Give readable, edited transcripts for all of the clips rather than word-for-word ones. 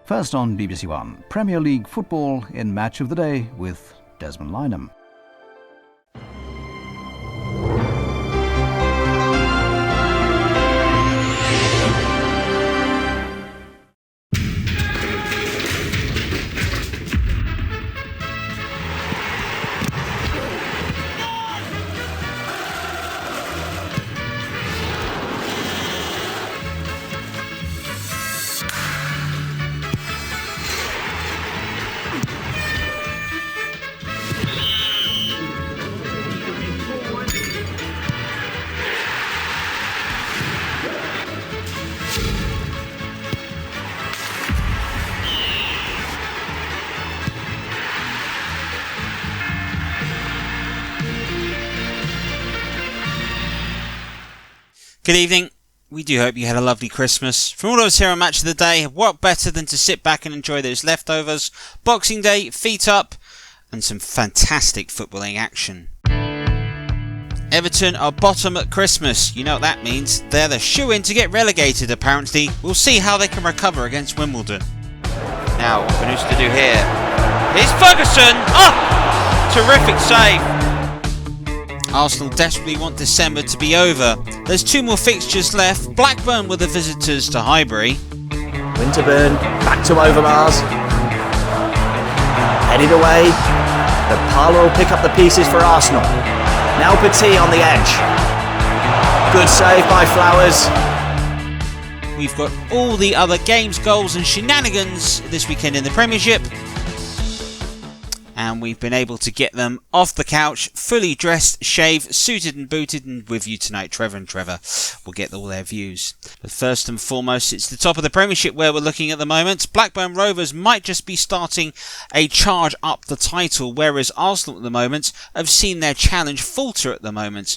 First on BBC One, Premier League football in Match of the Day with Desmond Lynham. Good evening. We do hope you had a lovely Christmas. From all of us here on Match of the Day, what better than to sit back and enjoy those leftovers, Boxing Day, feet up, and some fantastic footballing action. Everton are bottom at Christmas. You know what that means. They're the shoe-in to get relegated, apparently. We'll see how they can recover against Wimbledon. Now, what Benu's to do here? Here's Ferguson! Oh! Terrific save! Arsenal desperately want December to be over. There's 2 more fixtures left. Blackburn were the visitors to Highbury. Winterburn, back to Overmars. Headed away. The Parlour will pick up the pieces for Arsenal. Now Petit on the edge. Good save by Flowers. We've got all the other games, goals and shenanigans this weekend in the Premiership. And we've been able to get them off the couch, fully dressed, shaved, suited and booted, and with you tonight, Trevor and Trevor will get all their views. But first and foremost, it's the top of the Premiership where we're looking at the moment. Blackburn Rovers might just be starting a charge up the title, whereas Arsenal at the moment have seen their challenge falter at the moment.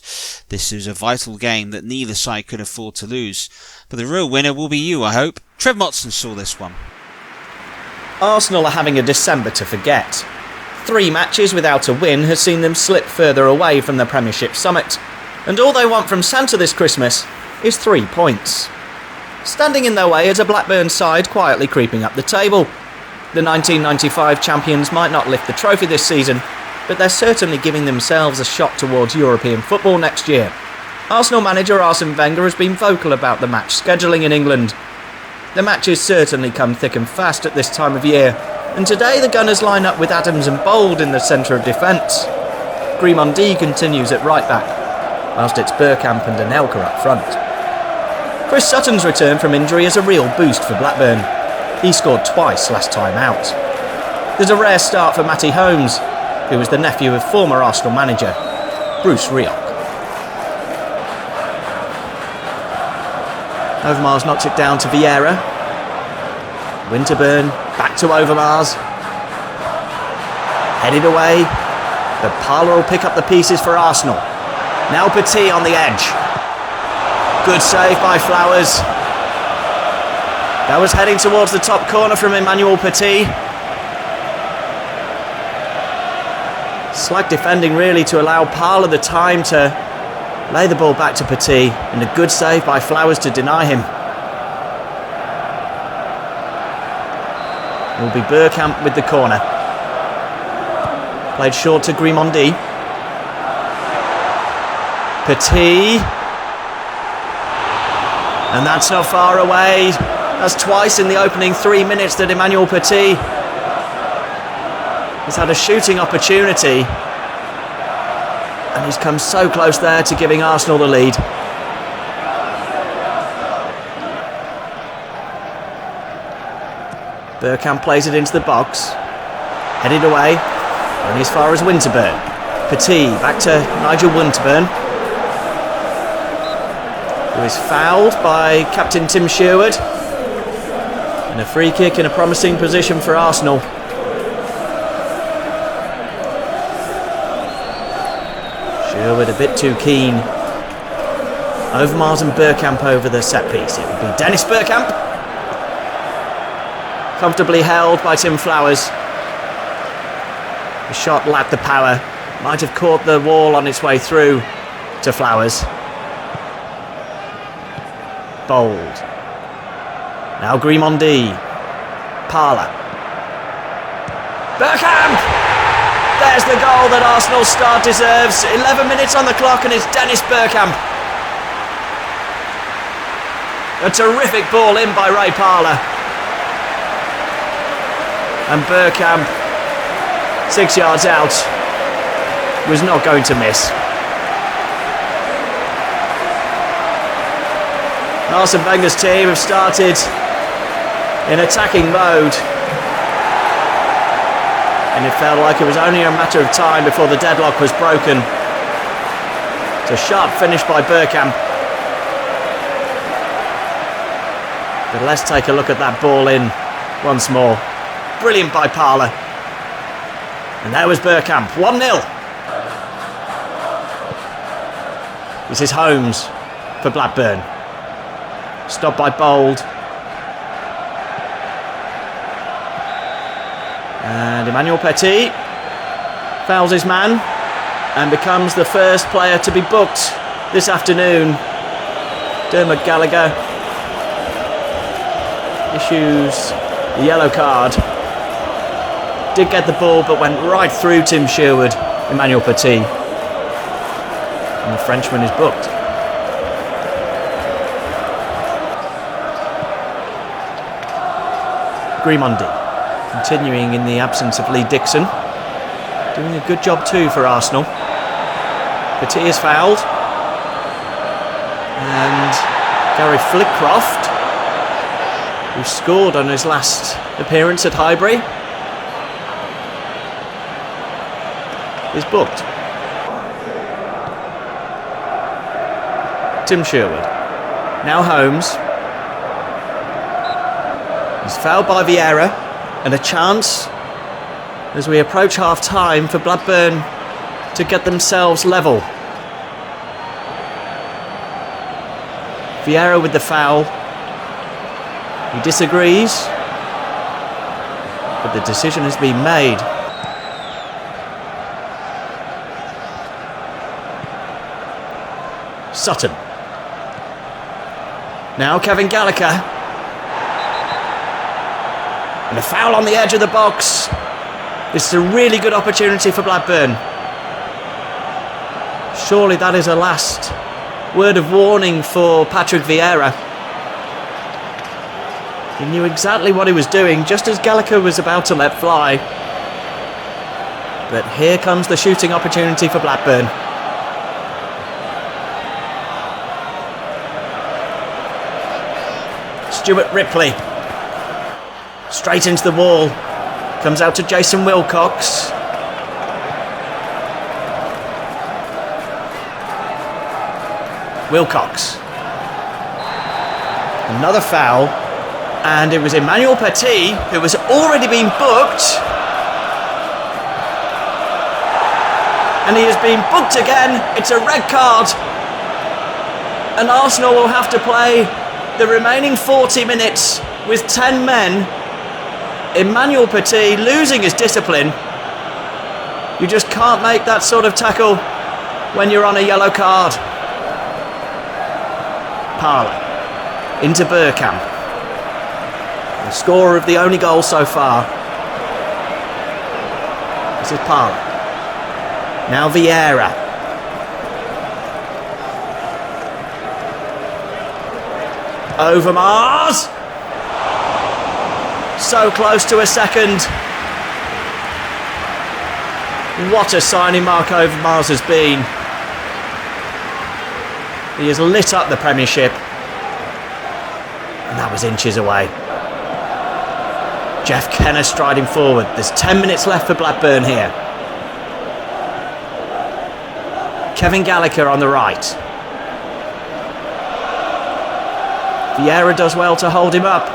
This is a vital game that neither side could afford to lose. But the real winner will be you, I hope. Trev Motson saw this one. Arsenal are having a December to forget. 3 matches without a win has seen them slip further away from the Premiership summit, and all they want from Santa this Christmas is 3 points. Standing in their way is a Blackburn side quietly creeping up the table. The 1995 champions might not lift the trophy this season, but they're certainly giving themselves a shot towards European football next year. Arsenal manager Arsene Wenger has been vocal about the match scheduling in England. The matches certainly come thick and fast at this time of year, and today the Gunners line up with Adams and Bold in the centre of defence. Grimondi continues at right back, whilst it's Bergkamp and Anelka up front. Chris Sutton's return from injury is a real boost for Blackburn. He scored twice last time out. There's a rare start for Matty Holmes, who is the nephew of former Arsenal manager Bruce Rioch. Overmars knocks it down to Vieira. Winterburn, back to Overmars. Headed away. The Parlour will pick up the pieces for Arsenal. Now Petit on the edge. Good save by Flowers. That was heading towards the top corner from Emmanuel Petit. Slack defending really to allow Parlour the time to lay the ball back to Petit, and a good save by Flowers to deny him. It will be Bergkamp with the corner. Played short to Grimondi. Petit. And that's not far away. That's twice in the opening 3 minutes that Emmanuel Petit has had a shooting opportunity. And he's come so close there to giving Arsenal the lead. Bergkamp plays it into the box. Headed away. Only as far as Winterburn. Petit back to Nigel Winterburn, who is fouled by captain Tim Sherwood. And a free kick in a promising position for Arsenal. Sherwood a bit too keen. Overmars and Bergkamp over the set piece. It will be Dennis Bergkamp. Comfortably held by Tim Flowers. The shot lacked the power. Might have caught the wall on its way through to Flowers. Bold. Now Grimondi. Parler. Bergkamp! There's the goal that Arsenal's start deserves. 11 minutes on the clock and it's Dennis Bergkamp. A terrific ball in by Ray Parler. And Bergkamp, 6 yards out, was not going to miss. Arsene Wenger's team have started in attacking mode. And it felt like it was only a matter of time before the deadlock was broken. It's a sharp finish by Bergkamp. But let's take a look at that ball in once more. Brilliant by Parler. And there was Bergkamp, 1-0. This is Holmes for Blackburn. Stopped by Bold. And Emmanuel Petit fouls his man and becomes the first player to be booked this afternoon. Dermot Gallagher issues the yellow card. Did get the ball but went right through Tim Sherwood, Emmanuel Petit. And the Frenchman is booked. Grimondi continuing in the absence of Lee Dixon. Doing a good job too for Arsenal. Petit is fouled. And Gary Flitcroft, who scored on his last appearance at Highbury, is booked. Tim Sherwood. Now Holmes. He's fouled by Vieira, and a chance as we approach half-time for Blackburn to get themselves level. Vieira with the foul. He disagrees, but the decision has been made. Sutton. Now Kevin Gallagher. And a foul on the edge of the box. This is a really good opportunity for Blackburn. Surely that is a last word of warning for Patrick Vieira. He knew exactly what he was doing just as Gallagher was about to let fly. But here comes the shooting opportunity for Blackburn. Stuart Ripley. Straight into the wall. Comes out to Jason Wilcox. Wilcox. Another foul. And it was Emmanuel Petit who has already been booked. And he has been booked again. It's a red card. And Arsenal will have to play the remaining 40 minutes with 10 men. Emmanuel Petit losing his discipline. You just can't make that sort of tackle when you're on a yellow card. Parler into Bergkamp, the scorer of the only goal so far. This is Parler. Now Vieira. Overmars. So close to a second. What a signing Mark Overmars has been. He has lit up the Premiership. And that was inches away. Jeff Kenner striding forward. There's 10 minutes left for Blackburn here. Kevin Gallagher on the right. Vieira does well to hold him up.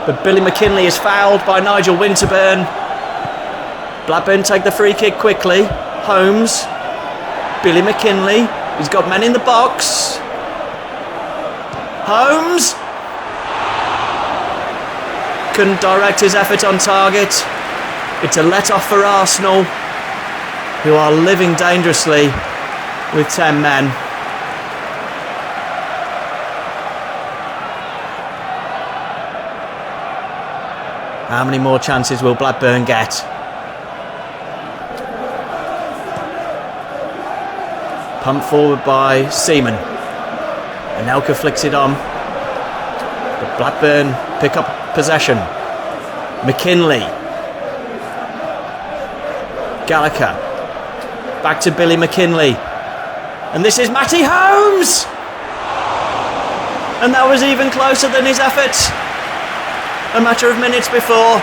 But Billy McKinley is fouled by Nigel Winterburn. Blackburn take the free kick quickly. Holmes. Billy McKinley. He's got men in the box. Holmes. Couldn't direct his effort on target. It's a let-off for Arsenal, who are living dangerously with 10 men. How many more chances will Blackburn get? Pumped forward by Seaman. Anelka flicks it on. But Blackburn pick up possession. McKinley. Gallagher. Back to Billy McKinley. And this is Matty Holmes! And that was even closer than his effort a matter of minutes before.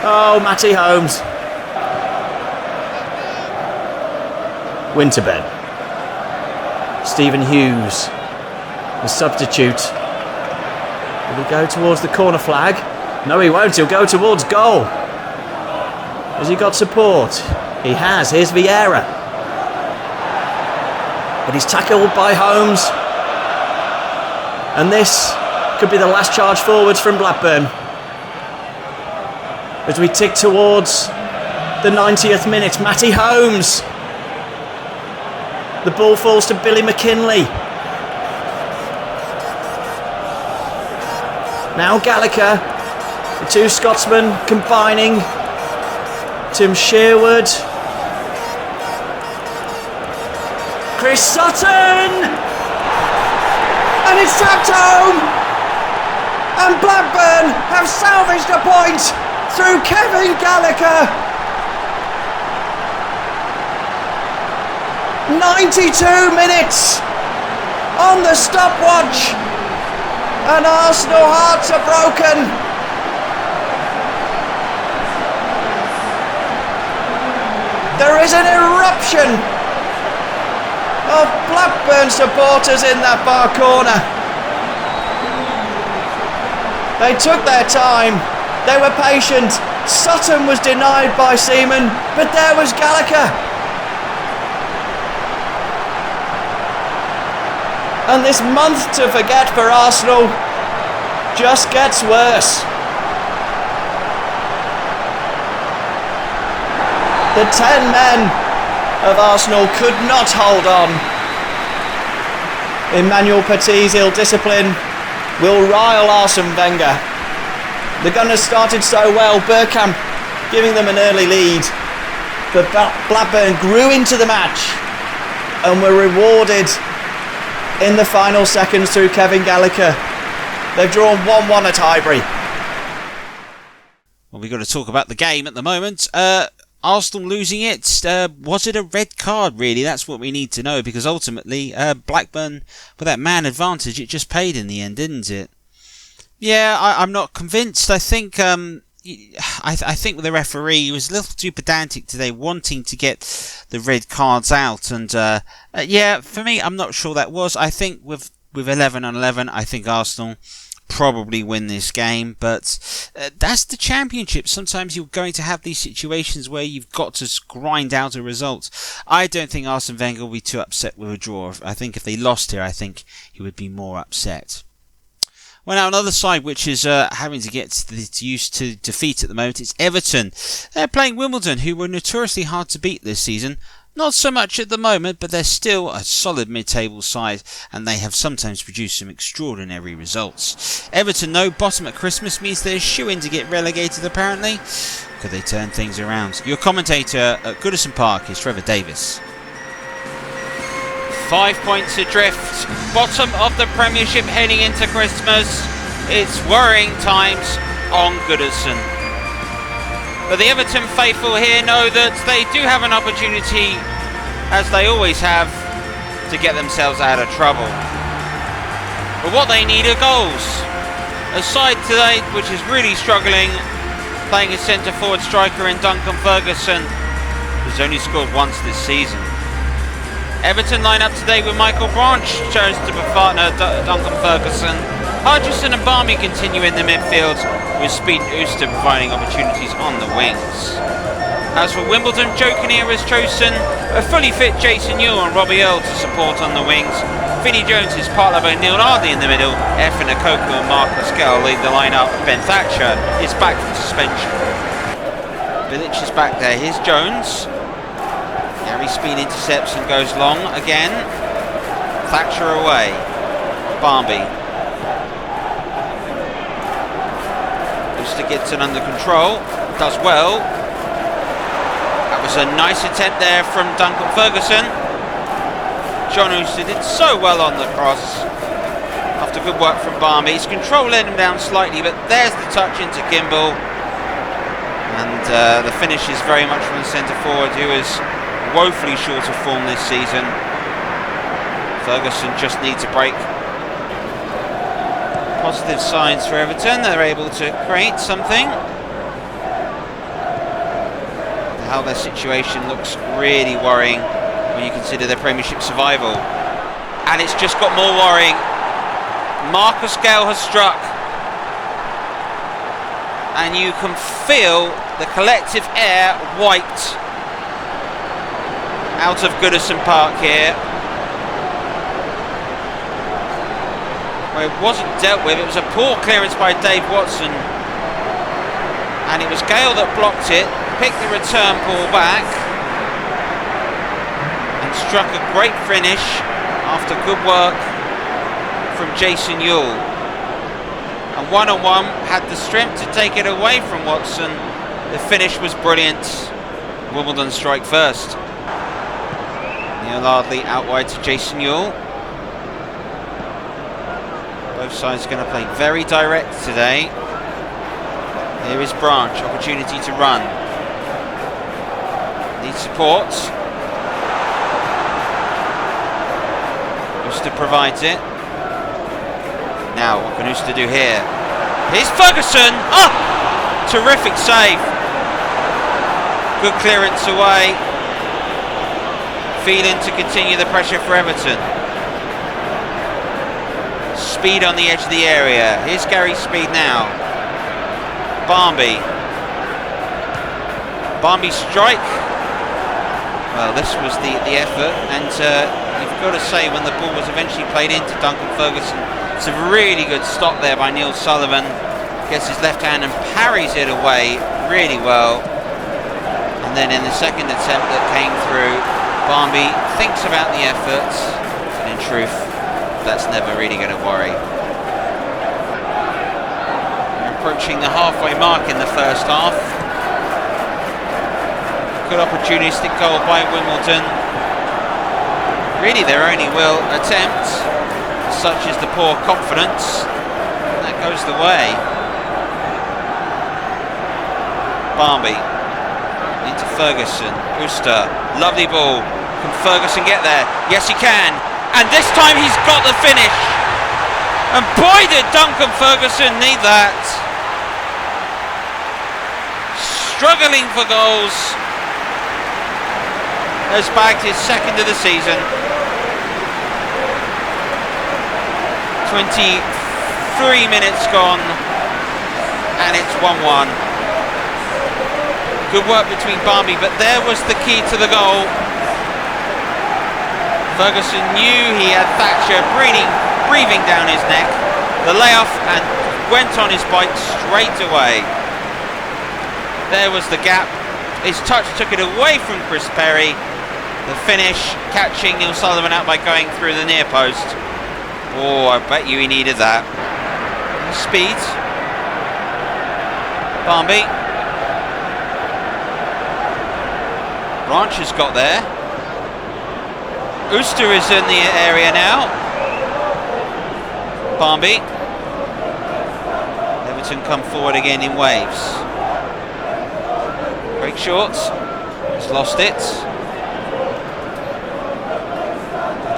Oh, Matty Holmes. Winterbed. Stephen Hughes, the substitute. Will he go towards the corner flag? No, he won't. He'll go towards goal. Has he got support? He has. Here's Vieira. But he's tackled by Holmes. And this could be the last charge forwards from Blackburn. As we tick towards the 90th minute, Matty Holmes. The ball falls to Billy McKinley. Now Gallagher. The two Scotsmen combining. Tim Sherwood. Chris Sutton! And it's tapped home! And Blackburn have salvaged a point through Kevin Gallagher. 92 minutes on the stopwatch, and Arsenal hearts are broken. There is an eruption of Blackburn supporters in that far corner. They took their time, they were patient. Sutton was denied by Seaman, but there was Gallagher. And this month to forget for Arsenal just gets worse. The 10 men of Arsenal could not hold on. Emmanuel Petit's ill discipline will rile Arsene Wenger. The Gunners started so well, Bergkamp giving them an early lead. But Blackburn grew into the match and were rewarded in the final seconds through Kevin Gallagher. They've drawn 1-1 at Highbury. Well, we've got to talk about the game at the moment. Arsenal losing it. Was it a red card, really? That's what we need to know, because ultimately Blackburn, with that man advantage, it just paid in the end, didn't it? Yeah, I'm not convinced. I think I think the referee was a little too pedantic today, wanting to get the red cards out. And yeah, for me, I'm not sure that was. I think with 11-11, I think Arsenal probably win this game, but that's the Championship. Sometimes you're going to have these situations where you've got to grind out a result. I don't think Arsene Wenger will be too upset with a draw. I think if they lost here, I think he would be more upset. Well, now another side which is having to get used to defeat at the moment is Everton. They're playing Wimbledon, who were notoriously hard to beat this season. Not so much at the moment, but they're still a solid mid-table side, and they have sometimes produced some extraordinary results. Everton, no bottom at Christmas, means they're shoo-in to get relegated, apparently. Could they turn things around? Your commentator at Goodison Park is Trevor Davis. 5 points adrift, bottom of the Premiership heading into Christmas. It's worrying times on Goodison. But the Everton faithful here know that they do have an opportunity, as they always have, to get themselves out of trouble. But what they need are goals. A side today which is really struggling, playing a centre-forward striker in Duncan Ferguson, who's only scored once this season. Everton line up today with Michael Branch chose to partner Duncan Ferguson. Hutchison and Barmy continue in the midfield, with Speed and Ooster providing opportunities on the wings. As for Wimbledon, Joe Kinnear has chosen a fully fit Jason Newell and Robbie Earle to support on the wings. Vinnie Jones is partnered by Neil Hardy in the middle. Efren Akoko and Marcus Gell lead the line-up. Ben Thatcher is back from suspension. Bilic is back there. Here's Jones. Gary Speed intercepts and goes long again. Thatcher away. Barnby. Brewster gets it under control, does well. That was a nice attempt there from Duncan Ferguson. John Brewster did so well on the cross after good work from Barnby. His control let him down slightly, but there's the touch into Kimball. And the finish is very much from the centre forward, who is woefully short of form this season. Ferguson just needs a break. Positive signs for Everton. They're able to create something. How their situation looks really worrying when you consider their Premiership survival. And it's just got more worrying. Marcus Gale has struck. And you can feel the collective air wiped out of Goodison Park here, where it wasn't dealt with. It was a poor clearance by Dave Watson, and it was Gale that blocked it, picked the return ball back, and struck a great finish after good work from Jason Ewell. And one-on-one had the strength to take it away from Watson. The finish was brilliant. Wimbledon strike first. Neil Ardley out wide to Jason Ewell. Both sides going to play very direct today. Here is Branch, opportunity to run. Needs support. Uster provides it. Now, what can Uster do here? Here's Ferguson! Oh! Terrific save. Good clearance away. Phelan to continue the pressure for Everton. Speed on the edge of the area. Here's Gary Speed now. Barnby. Barnby strike. Well, this was the effort, and you've got to say, when the ball was eventually played into Duncan Ferguson, it's a really good stop there by Neil Sullivan. Gets his left hand and parries it away really well. And then in the second attempt that came through, Barnby thinks about the effort, and in truth, that's never really going to worry. We're approaching the halfway mark in the first half. Good opportunistic goal by Wimbledon. Really their only real attempt, such is the poor confidence. That goes the way. Barnby into Ferguson. Uster, lovely ball. Can Ferguson get there? Yes, he can. And this time he's got the finish. And boy, did Duncan Ferguson need that. Struggling for goals. Has bagged his second of the season. 23 minutes gone, and it's 1-1. Good work between Barnby, but there was the key to the goal. Ferguson knew he had Thatcher breathing down his neck. The layoff, and went on his bike straight away. There was the gap. His touch took it away from Chris Perry. The finish, catching Neil Sullivan out by going through the near post. Oh, I bet you he needed that. Speed. Barnby. Branch has got there. Uster is in the area now. Barnby. Everton come forward again in waves. Break short. He's lost it.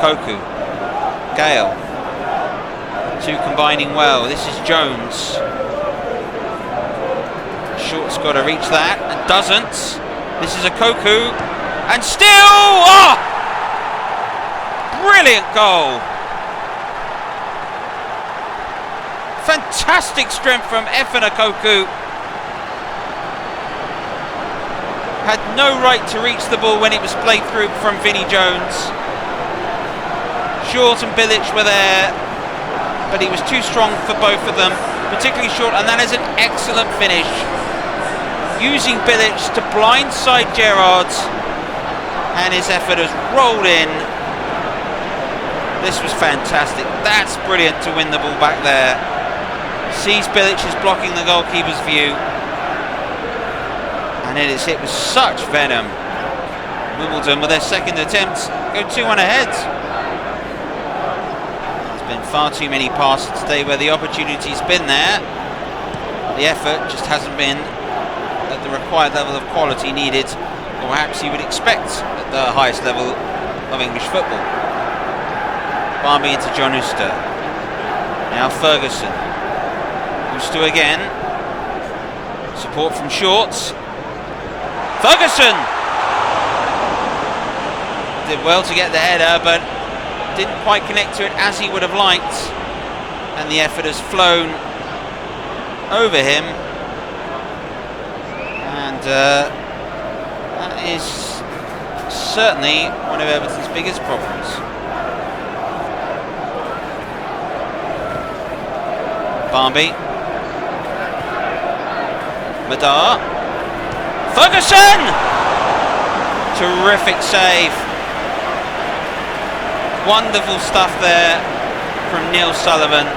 Koku. Gale. Two combining well. This is Jones. Short's got to reach that and doesn't. This is a Koku. And still! Oh! Brilliant goal. Fantastic strength from Efena Koku. Had no right to reach the ball when it was played through from Vinnie Jones. Short and Bilic were there, but he was too strong for both of them, particularly Short, and that is an excellent finish. Using Bilic to blindside Gerrard, and his effort has rolled in. This was fantastic. That's brilliant to win the ball back there. Sees Bilic is blocking the goalkeeper's view. And it is hit with such venom. Wimbledon, with their second attempt, go 2-1 ahead. There's been far too many passes today where the opportunity's been there. The effort just hasn't been at the required level of quality needed, or perhaps you would expect at the highest level of English football. Barmby into John Uster. Now Ferguson. Uster again. Support from Shorts. Ferguson! Did well to get the header, but didn't quite connect to it as he would have liked. And the effort has flown over him. And that is certainly one of Everton's biggest problems. Barmby. Madar. Ferguson! Terrific save. Wonderful stuff there from Neil Sullivan.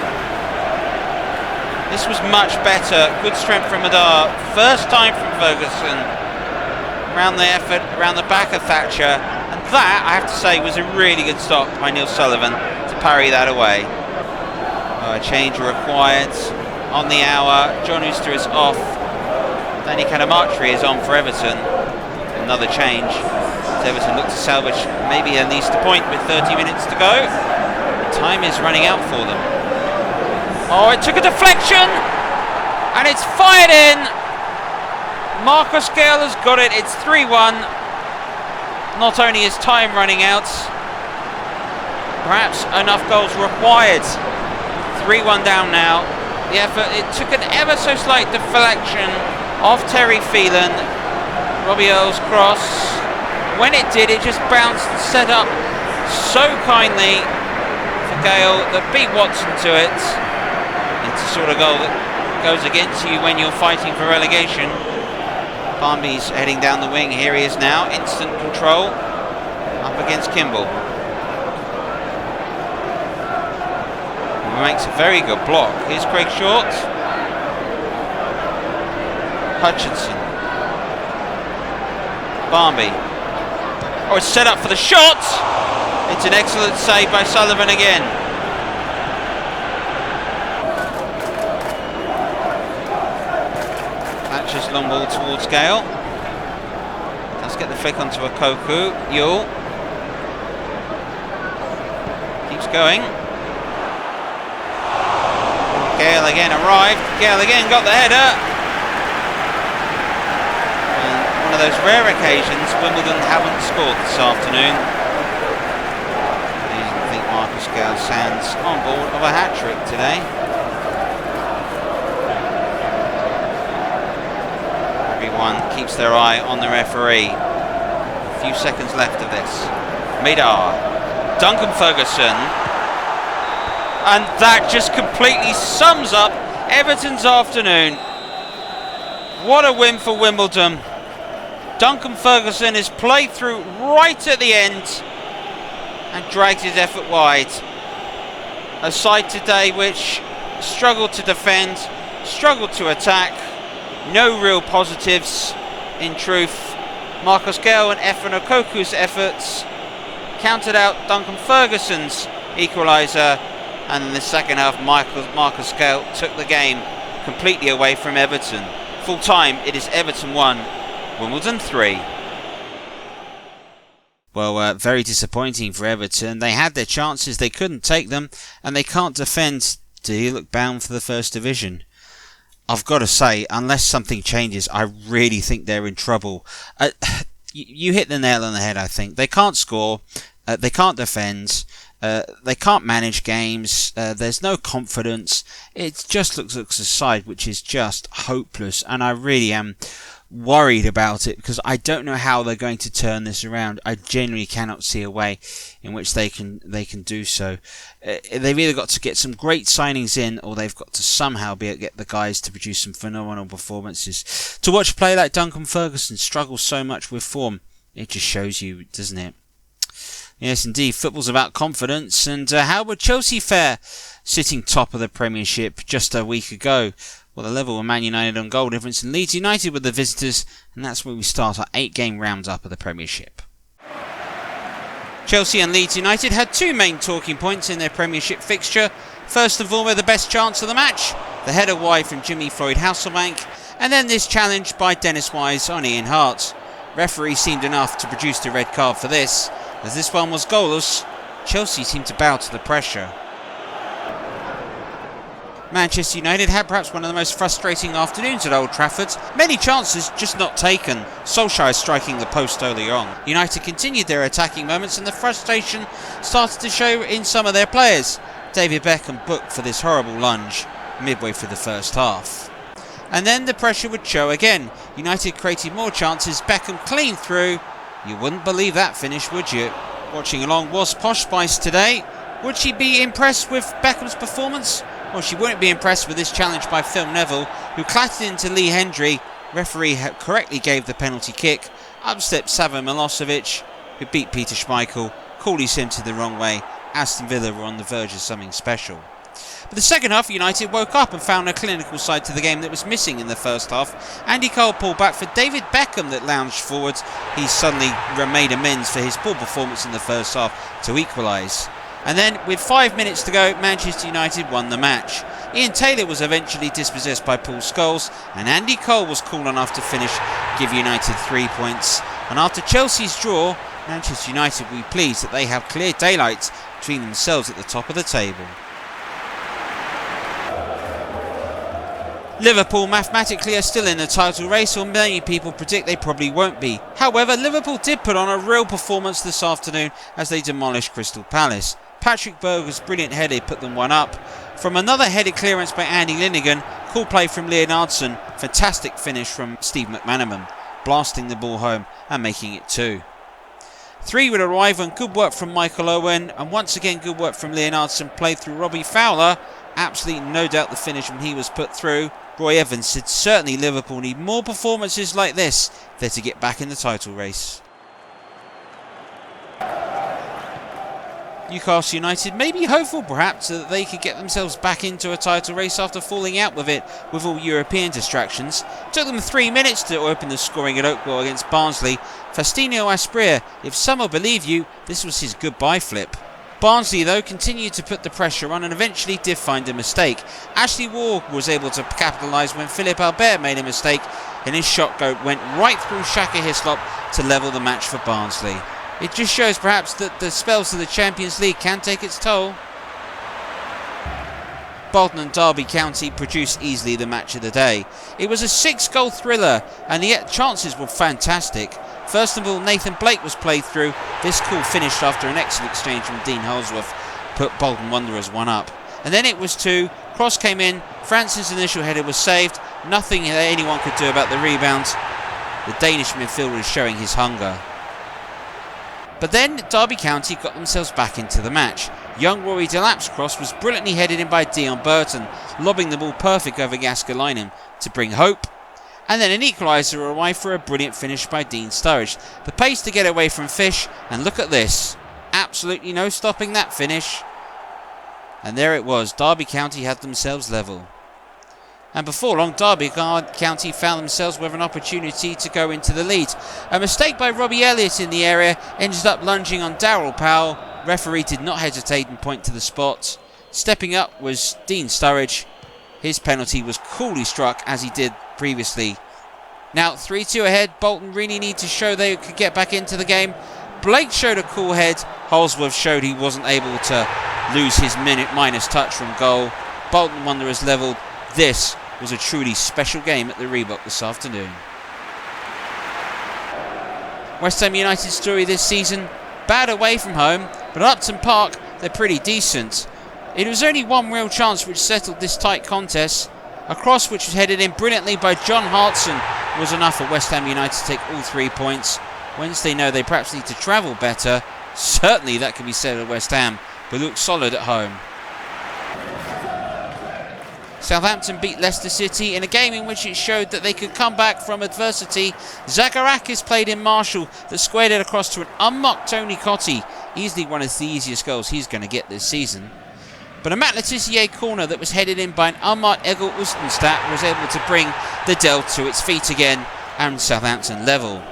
This was much better. Good strength from Madar. First time from Ferguson. Around the effort, around the back of Thatcher. And that, I have to say, was a really good stop by Neil Sullivan to parry that away. A change required on the hour. John Uster is off. Danny Cadamartri is on for Everton. Another change. As Everton look to salvage maybe at least a point with 30 minutes to go. Time is running out for them. Oh, it took a deflection! And it's fired in! Marcus Gale has got it. It's 3-1. Not only is time running out, perhaps enough goals required. 3-1 down now. The effort, it took an ever so slight deflection off Terry Phelan. Robbie Earl's cross. When it did, it just bounced and set up so kindly for Gale that beat Watson to it. It's a sort of goal that goes against you when you're fighting for relegation. Barmby's heading down the wing. Here he is now. Instant control. Up against Kimball. He makes a very good block. Here's Craig Short. Hutchinson. Barmby. Oh, it's set up for the shot! It's an excellent save by Sullivan again. Thatcher's long ball towards Gale. Let's get the flick onto a Koku. Yule. Keeps going. Gale again arrived. Gale again got the header. One of those rare occasions Wimbledon haven't scored this afternoon. I didn't think Marcus Gale stands on board of a hat-trick today. Everyone keeps their eye on the referee. A few seconds left of this. Madar. Duncan Ferguson. And that just completely sums up Everton's afternoon. What a win for Wimbledon. Duncan Ferguson is played through right at the end and drags his effort wide. A side today which struggled to defend, struggled to attack. No real positives in truth. Marcus Gale and Efren Okoku's efforts counted out Duncan Ferguson's equaliser, and in the second half Marcus Gale took the game completely away from Everton. Full time it is Everton 1, Wimbledon 3. Well, very disappointing for Everton. They had their chances, they couldn't take them, and they can't defend. Do you look bound for the First Division? I've got to say, unless something changes, I really think they're in trouble. You hit the nail on the head, I think. They can't score, they can't defend, they can't manage games, there's no confidence. It just looks a side which is just hopeless, and I really am worried about it because I don't know how they're going to turn this around. I genuinely cannot see a way in which they can do so. They've either got to get some great signings in, or they've got to somehow get the guys to produce some phenomenal performances. To watch a player like Duncan Ferguson struggle so much with form, it just shows you, doesn't it? Yes, indeed, football's about confidence. And how would Chelsea fare sitting top of the Premiership just a week ago? Well, the level of Man United on goal difference, and Leeds United were the visitors, and that's where we start our 8-game roundup of the Premiership. Chelsea and Leeds United had two main talking points in their Premiership fixture. First of all, the best chance of the match, the header wide from Jimmy Floyd Hasselbank, and then this challenge by Dennis Wise on Ian Hart. Referee seemed enough to produce the red card for this. As this one was goalless, Chelsea seemed to bow to the pressure. Manchester United had perhaps one of the most frustrating afternoons at Old Trafford. Many chances just not taken. Solskjaer striking the post early on. United continued their attacking moments and the frustration started to show in some of their players. David Beckham booked for this horrible lunge midway through the first half. And then the pressure would show again. United created more chances. Beckham clean through. You wouldn't believe that finish, would you? Watching along was Posh Spice today. Would she be impressed with Beckham's performance? Well, she wouldn't be impressed with this challenge by Phil Neville, who clattered into Lee Hendry. Referee correctly gave the penalty kick. Up stepped Savo Milosevic, who beat Peter Schmeichel. Cooley sent it the wrong way. Aston Villa were on the verge of something special. But the second half, United woke up and found a clinical side to the game that was missing in the first half. Andy Cole pulled back for David Beckham that lounged forwards. He suddenly made amends for his poor performance in the first half to equalise. And then, with 5 minutes to go, Manchester United won the match. Ian Taylor was eventually dispossessed by Paul Scholes, and Andy Cole was cool enough to finish, give United 3 points. And after Chelsea's draw, Manchester United will be pleased that they have clear daylight between themselves at the top of the table. Liverpool mathematically are still in the title race, or many people predict they probably won't be. However, Liverpool did put on a real performance this afternoon as they demolished Crystal Palace. Patrick Berger's brilliant header put them one up. From another headed clearance by Andy Linnigan, cool play from Leonardson, fantastic finish from Steve McManaman, blasting the ball home and making it 2. 3 would arrive on good work from Michael Owen, and once again good work from Leonardson, played through Robbie Fowler. Absolutely no doubt the finish when he was put through. Roy Evans said certainly Liverpool need more performances like this if they're to get back in the title race. Newcastle United may be hopeful perhaps that they could get themselves back into a title race after falling out with it with all European distractions. It took them 3 minutes to open the scoring at Oakwell against Barnsley. Faustino Asprilla, if some will believe you, this was his goodbye flip. Barnsley though continued to put the pressure on and eventually did find a mistake. Ashley Ward was able to capitalise when Philippe Albert made a mistake and his shot went right through Shaka Hislop to level the match for Barnsley. It just shows perhaps that the spells of the Champions League can take its toll. Bolton and Derby County produced easily the match of the day. It was a 6-goal thriller and the chances were fantastic. First of all, Nathan Blake was played through. This call finished after an excellent exchange from Dean Holsworth, put Bolton Wanderers 1 up. And then it was 2. Cross came in. Francis' initial header was saved. Nothing that anyone could do about the rebound. The Danish midfielder is showing his hunger. But then Derby County got themselves back into the match. Young Rory Delap's cross was brilliantly headed in by Dion Burton, lobbing the ball perfect over Gascoigne to bring hope. And then an equaliser arrived for a brilliant finish by Dean Sturridge. The pace to get away from Fish, and look at this. Absolutely no stopping that finish. And there it was, Derby County had themselves level. And before long, Derby County found themselves with an opportunity to go into the lead. A mistake by Robbie Elliott in the area ended up lunging on Darryl Powell. Referee did not hesitate and point to the spot. Stepping up was Dean Sturridge. His penalty was coolly struck as he did previously. Now 3-2 ahead. Bolton really need to show they could get back into the game. Blake showed a cool head. Holsworth showed he wasn't able to lose his minus touch from goal. Bolton Wanderers levelled. This was a truly special game at the Reebok this afternoon. West Ham United's story this season, bad away from home, but at Upton Park they're pretty decent. It was only one real chance which settled this tight contest. A cross which was headed in brilliantly by John Hartson was enough for West Ham United to take all 3 points. Wednesday know they perhaps need to travel better. Certainly that can be said of West Ham, but look solid at home. Southampton beat Leicester City in a game in which it showed that they could come back from adversity. Zagorakis played in Marshall that squared it across to an unmarked Tony Cottee. easily one of the easiest goals he's going to get this season. But a Matt Le Tissier corner that was headed in by an unmarked Egil Ostenstad was able to bring the Del to its feet again and Southampton level.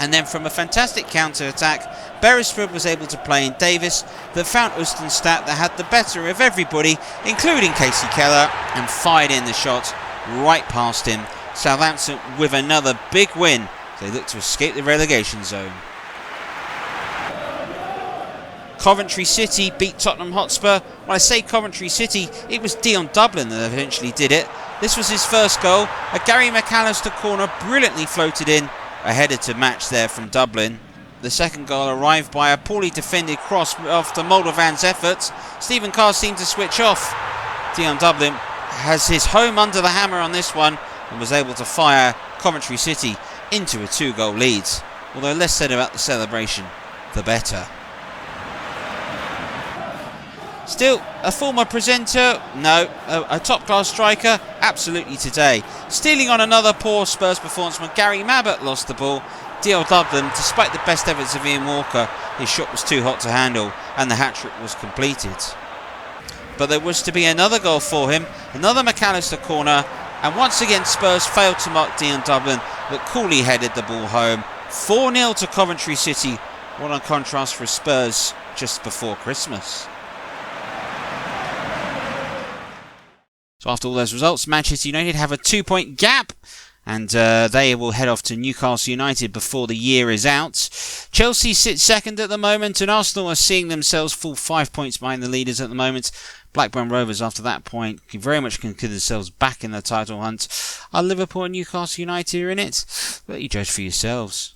And then from a fantastic counter-attack, Beresford was able to play in Davis that found Ostenstad that had the better of everybody, including Casey Keller, and fired in the shot right past him. Southampton with another big win. They look to escape the relegation zone. Coventry City beat Tottenham Hotspur. When I say Coventry City, it was Dion Dublin that eventually did it. This was his first goal. A Gary McAllister corner brilliantly floated in. A header to match there from Dublin. The second goal arrived by a poorly defended cross after Moldovan's efforts. Stephen Carr seemed to switch off. Dion Dublin has his home under the hammer on this one and was able to fire Coventry City into a 2-goal lead. Although less said about the celebration, the better. Still, a former presenter? No. A top-class striker? Absolutely today. Stealing on another poor Spurs performance when Gary Mabbott lost the ball. Dion Dublin, despite the best efforts of Ian Walker, his shot was too hot to handle and the hat-trick was completed. But there was to be another goal for him, another McAllister corner, and once again Spurs failed to mark Dion Dublin, but coolly headed the ball home. 4-0 to Coventry City. What a contrast for Spurs just before Christmas. So after all those results, Manchester United have a 2-point gap, and they will head off to Newcastle United before the year is out. Chelsea sit second at the moment, and Arsenal are seeing themselves fall 5 points behind the leaders at the moment. Blackburn Rovers, after that point, can very much consider themselves back in the title hunt. Are Liverpool and Newcastle United are in it? Let you judge for yourselves.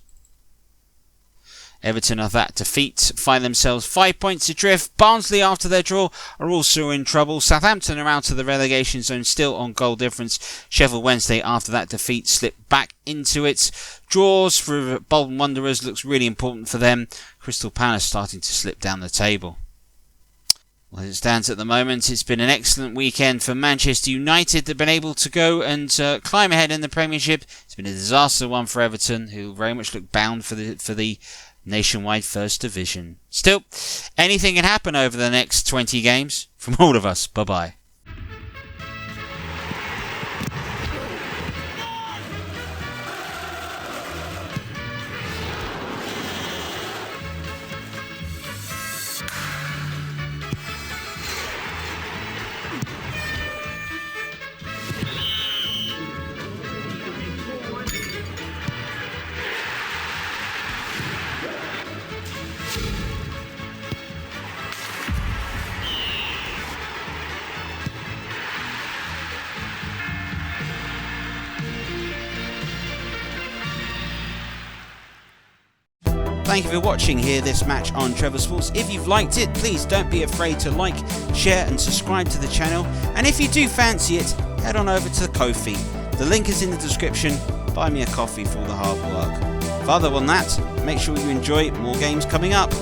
Everton of that defeat find themselves 5 points adrift. Barnsley, after their draw, are also in trouble. Southampton are out of the relegation zone, still on goal difference. Sheffield Wednesday, after that defeat, slipped back into it. Draws for Bolton Wanderers looks really important for them. Crystal Palace starting to slip down the table. Well, as it stands at the moment, it's been an excellent weekend for Manchester United. They've been able to go and climb ahead in the Premiership. It's been a disaster one for Everton, who very much look bound for the nationwide First Division. Still, anything can happen over the next 20 games. From all of us, bye-bye. Thank you for watching here this match on Trevor Sports. If you've liked it, please don't be afraid to like, share and subscribe to the channel. And if you do fancy it, head on over to the Ko-fi. The link is in the description. Buy me a coffee for all the hard work. Other than that, make sure you enjoy more games coming up.